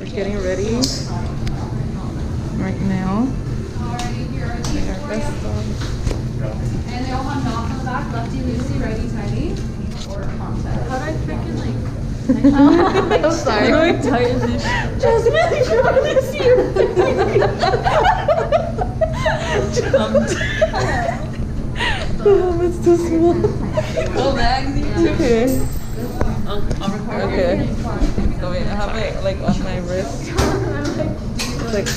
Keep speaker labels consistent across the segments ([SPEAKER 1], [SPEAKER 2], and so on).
[SPEAKER 1] We're getting ready right now.
[SPEAKER 2] And they all have knots on the back, lefty loosey, righty tighty, or contact. How do I freaking like? I'm sorry. How do I tighten this? Jasmine, you want to see your
[SPEAKER 1] The helmet's too small.
[SPEAKER 2] Oh, Maggie.
[SPEAKER 1] Okay.
[SPEAKER 2] I'll record.
[SPEAKER 1] Okay. So wait, I have it like on my wrist. Like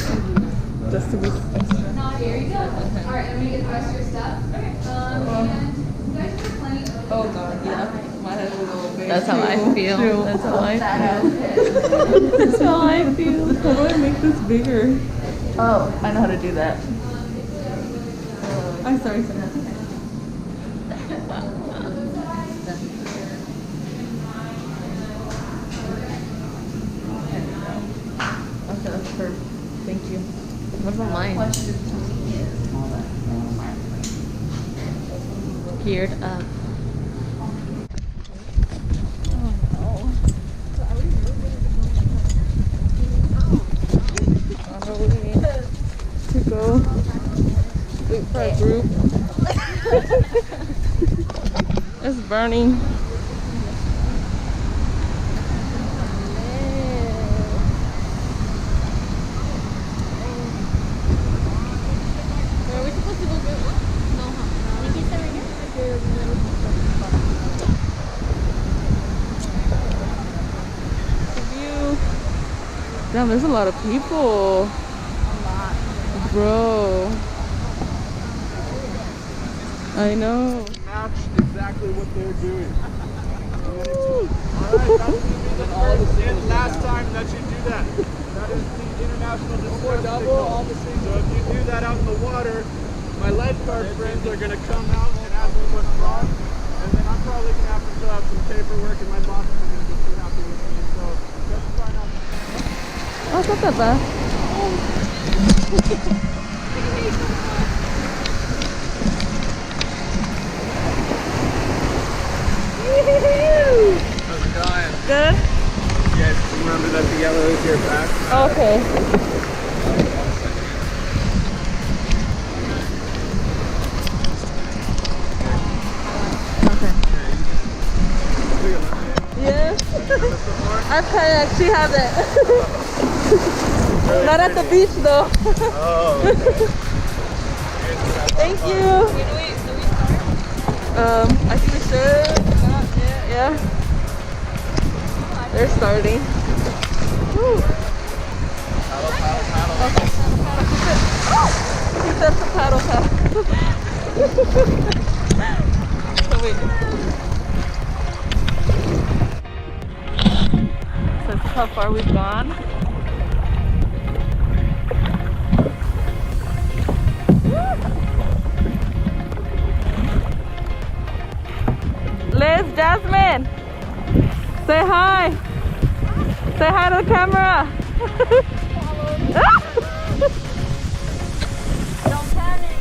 [SPEAKER 1] just to be extra.
[SPEAKER 2] Here you go. Alright, I'm gonna get the rest of your stuff. And you guys have plenty of.
[SPEAKER 1] Oh god, yeah. My head was a little big.
[SPEAKER 2] That's how I feel. That's how I feel.
[SPEAKER 1] That's how I feel. How do I make this bigger?
[SPEAKER 2] Oh, I know how to do that.
[SPEAKER 1] I'm sorry, Sarah. Okay, that's perfect. Thank you.
[SPEAKER 2] What about mine? Geared up.
[SPEAKER 1] To go wait for a group. It's burning.
[SPEAKER 2] Are we supposed to go get one? No, huh? Think you said right here?
[SPEAKER 1] The view. Damn, there's a lot of people.
[SPEAKER 2] A lot.
[SPEAKER 1] Bro. I know.
[SPEAKER 3] Match exactly what they're doing. Alright, that's going to be the first and last time that you do that. That is the international distress signal. So if you do that out in the water, my lifeguard friends are going to come out and ask me what's wrong. And then I'm probably going to have to fill out some paperwork and my bosses are going to be too happy with me. So just try not to.
[SPEAKER 1] Oh, it's not that bad.
[SPEAKER 3] How's it going?
[SPEAKER 1] Good?
[SPEAKER 3] You guys remember that the yellow is your back?
[SPEAKER 1] Okay. Yes. I kind of actually have that. Not at the beach though.
[SPEAKER 3] Oh, okay.
[SPEAKER 1] Thank you. I think we should. Yeah. They're starting. Woo. Okay. He said to paddle. So wait. So this is how far we've gone. Liz, Jasmine, say hi. Say hi to the camera.
[SPEAKER 2] Don't panic.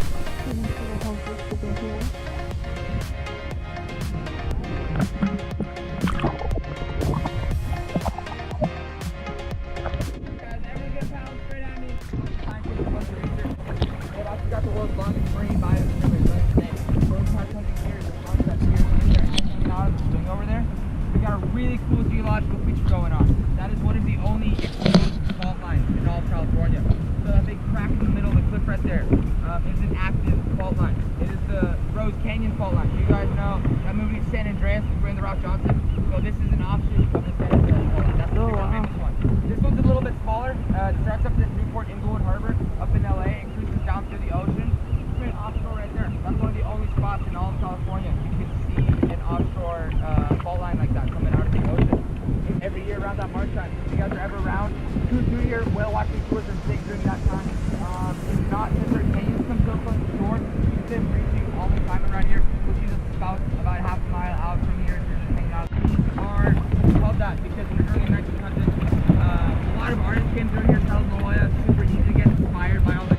[SPEAKER 3] Got the world's longest marine biodiversity name. World's 500 years of concept here hanging out of the swing over there. We got a really cool geological feature going on. That is one of the only exposed fault lines in all of California. So that big crack in the middle of the cliff right there is an active fault line. It is the Rose Canyon fault line. You guys know that movie San Andreas with Dwayne The Rock Johnson? So this is an offshoot of the San Andreas fault line. That's the famous one. This one's a little bit smaller. It starts up at Newport Inglewood Harbor up in LA and cruises down through the ocean. It's been offshore right there. That's one of the only spots in all of California you can see an offshore fault line like that coming out of the ocean. Every year around that March time, if you guys are ever around, two-year whale watching tours are big during that time. If not, since our canyons come so close to shore, you see them breaching all the time around here, which is about a half a mile out from here. They're just hanging out. These are called that because in the early 1900s, a lot of artists came through here, California, super easy to get inspired by all the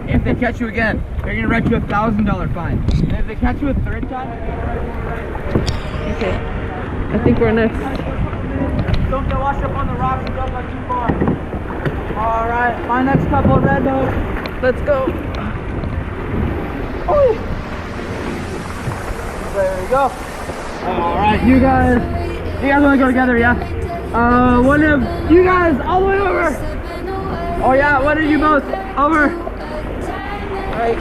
[SPEAKER 3] If they catch you again, they're gonna write you a $1,000 fine. And if they catch you a third time,
[SPEAKER 1] Okay. I think we're next.
[SPEAKER 3] don't get washed up on the rocks and don't go too far. All right, my next couple of red dogs.
[SPEAKER 1] Let's go.
[SPEAKER 3] Oh. There we go. All right, you guys want to go together, yeah? One of you guys all the way over. Oh yeah, one of you both over. All right.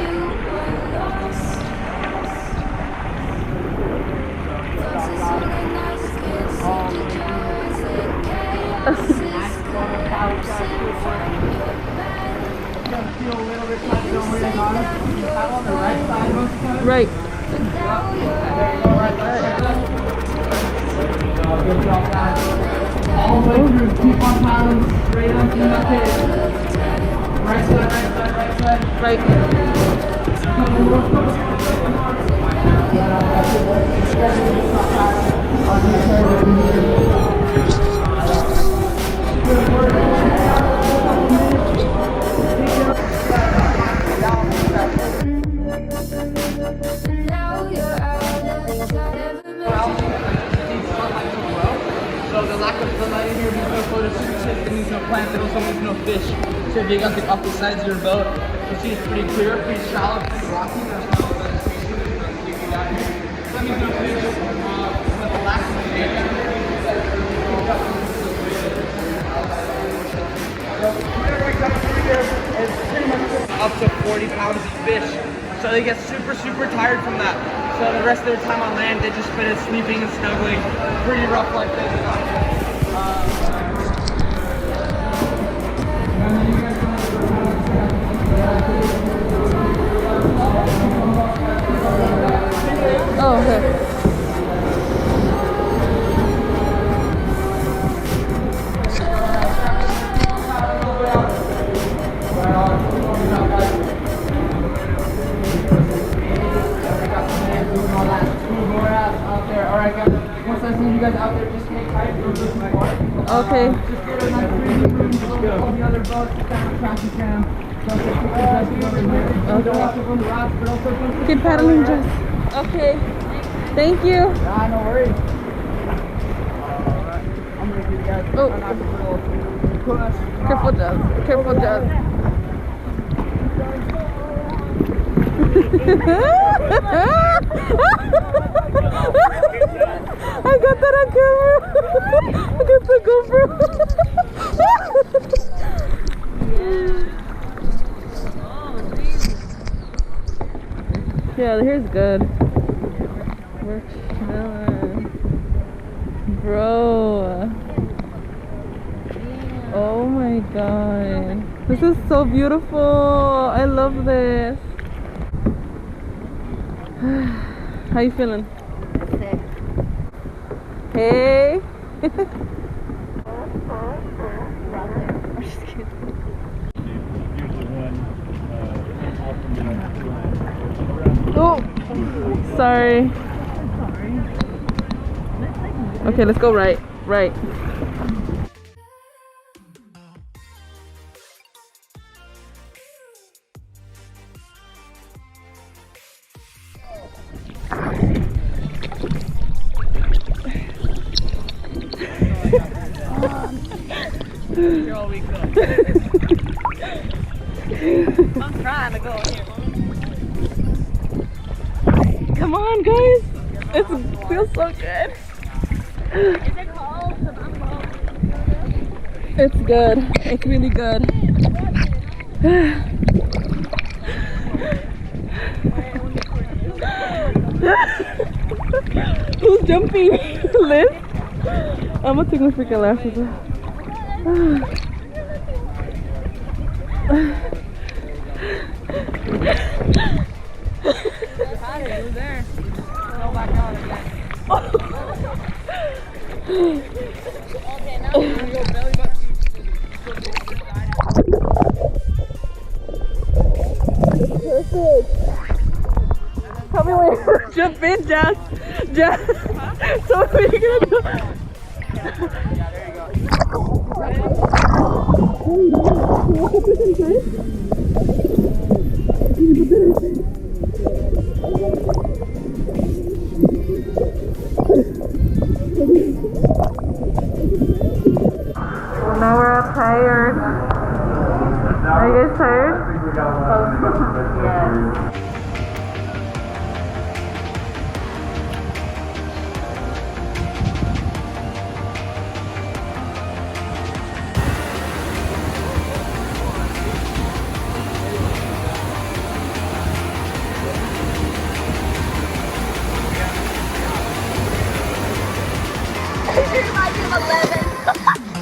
[SPEAKER 1] Right.
[SPEAKER 3] Good job, guys. All the way through. Keep on paddling straight on to the pit. Right side, right side, right side.
[SPEAKER 1] Right.
[SPEAKER 3] So the lack of sunlight in here means no photosynthesis, it means no plants, it also means no fish. So if you got the off the sides of your boat, you see it's pretty clear, pretty shallow, pretty rocky. There's no other species that can take you down here. So that means no fish. But the lack of fish. So whenever we come through here, it's pretty much up to 40 pounds of fish. So they get super, super tired from that. So the rest of their time on land, they just spend it sleeping and snuggling. Pretty rough life they live out here.
[SPEAKER 1] Oh, okay.
[SPEAKER 3] Alright guys, once I see you guys out there, just stay tight and listen to my water.
[SPEAKER 1] Okay.
[SPEAKER 3] Just get a nice breathing room, all the other boats, just kind of track you can. Don't get too congested over here. Don't walk up on the rocks, but also don't
[SPEAKER 1] Keep paddling, Jess. Okay. Thank you.
[SPEAKER 3] Nah, no worries. Alright, I'm gonna give you guys
[SPEAKER 1] Oh.
[SPEAKER 3] a nice little push.
[SPEAKER 1] Careful, Jess. Careful, Jess. I got that on camera. I got the GoPro. Yeah, here's good. We're chilling. Bro. Oh my god. This is so beautiful. I love this. How you feeling?
[SPEAKER 2] Sick.
[SPEAKER 1] Hey. Oh, sorry. Okay, let's go right. Right.
[SPEAKER 3] You're all weak though.
[SPEAKER 2] I'm trying to go here.
[SPEAKER 1] Come on, guys. It feels so good.
[SPEAKER 2] Is it cold?
[SPEAKER 1] It's good. It's really good. Who's jumping? Liz? I'm gonna take my freaking lashes off.
[SPEAKER 3] You're there. Go back out again.
[SPEAKER 2] Okay, now
[SPEAKER 3] You're gonna go belly button.
[SPEAKER 1] Perfect. Tell me when you're jump in, Jess. Jess. Tell me when you're gonna go.
[SPEAKER 3] Yeah, there you go.
[SPEAKER 1] Well, now we're all tired. Are you guys tired? Yes.
[SPEAKER 4] It reminds me of 11.